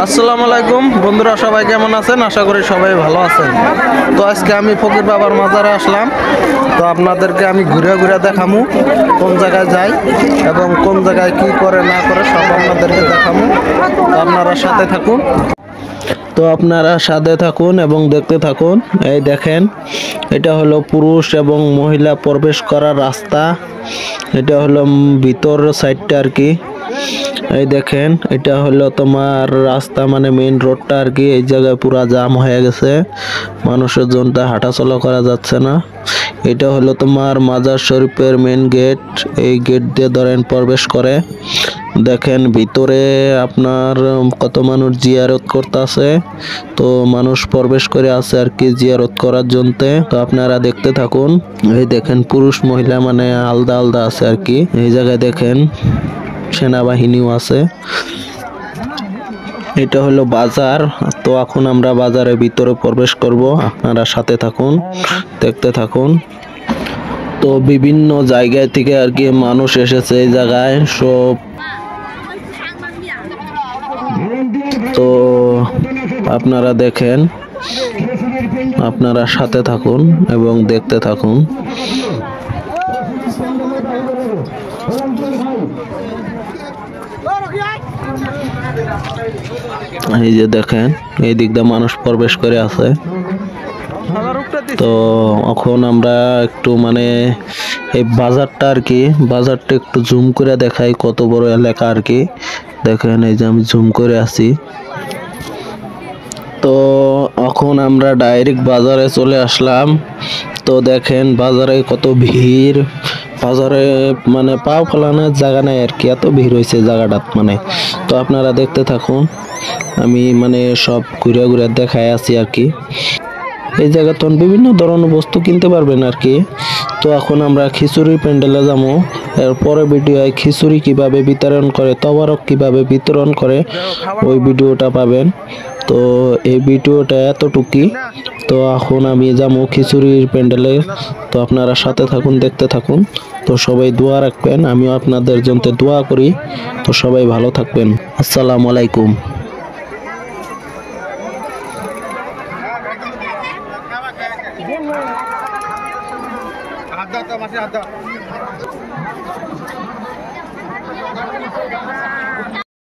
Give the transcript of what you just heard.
আসসালামু আলাইকুম বন্ধুরা, সবাই কেমন আছেন? আশা করি সবাই ভালো আছেন। তো আজকে আমি ফকির বাবার মাজারে আসলাম। তো আপনাদেরকে আমি ঘুরে ঘুরে দেখামু কোন জায়গায় যাই এবং কোন জায়গায় কি করে না করে সব আপনাদেরকে দেখামু। তো আপনারা সাথে থাকুন এবং দেখতে থাকুন। এই দেখেন, এটা হলো পুরুষ এবং মহিলা প্রবেশ করার রাস্তা। এটা হলো ভিতর সাইডটা আর কি। এই দেখেন, এটা হলো তোমার রাস্তা, মানে মেইন রোডটা আর কি। এই জায়গায় পুরা জাম হয়ে গেছে, মানুষের জন্য হাঁটাচলা করা যাচ্ছে না। এটা হলো তোমার মাজার শরীফের মেইন গেট। এই গেট দিয়ে ধরেন প্রবেশ করে। দেখেন ভিতরে আপনার কত মানুষ জিয়ারত করতেছে। তো মানুষ প্রবেশ করে আছে আর কি জিয়ারত করার জন্য। তো আপনারা দেখতে থাকুন। এই দেখেন, পুরুষ মহিলা মানে আলাদা আলাদা আছে আর কি। এই জায়গায় দেখেন সেনাবাহিনীও আছে। এটা হলো বাজার। তো এখন আমরা বাজারের ভিতরে প্রবেশ করব। আপনারা সাথে থাকুন, দেখতে থাকুন। তো বিভিন্ন জায়গায় থেকে আর কি মানুষ এসেছে এই জায়গায় সব। তো আপনারা দেখেন, আপনারা সাথে থাকুন এবং দেখতে থাকুন। এই যে দেখেন, এই দিক দিয়ে মানুষ প্রবেশ করে আছে। তো এখন আমরা একটু মানে এই বাজারটা আর কি, বাজারটা একটু জুম করে দেখাই কত বড় এলাকা আর কি। দেখেন, এই যে আমি জুম করে আছি। তো এখন আমরা ডাইরেক্ট বাজারে চলে আসলাম। তো দেখেন বাজারে কত ভিড়। বাজারে মানে পা ফেলানোর জায়গা নাই আর কি, এত ভিড় হয়েছে জায়গাটা মানে। তো আপনারা দেখতে থাকুন, আমি মানে সব ঘুরে ঘুরে দেখায় আছি আর কি। এই জায়গাতে বিভিন্ন ধরনের বস্তু কিনতে পারবেন আর কি। তো এখন আমরা খিচুড়ির প্যান্ডেলে যাবো। এরপরে ভিডিও খিচুড়ি কিভাবে বিতরণ করে, তবারক কিভাবে বিতরণ করে, ওই ভিডিওটা পাবেন। তো এই ভিডিওটা এতটুকুই। তো এখন আমি যাবো খিচুড়ির প্যান্ডেলে। তো আপনারা সাথে থাকুন, দেখতে থাকুন। তো সবাই দোয়া রাখবেন, আমিও আপনাদের জন্য দোয়া করি। তো সবাই ভালো থাকবেন। আসসালামু আলাইকুম। Ada masih ada.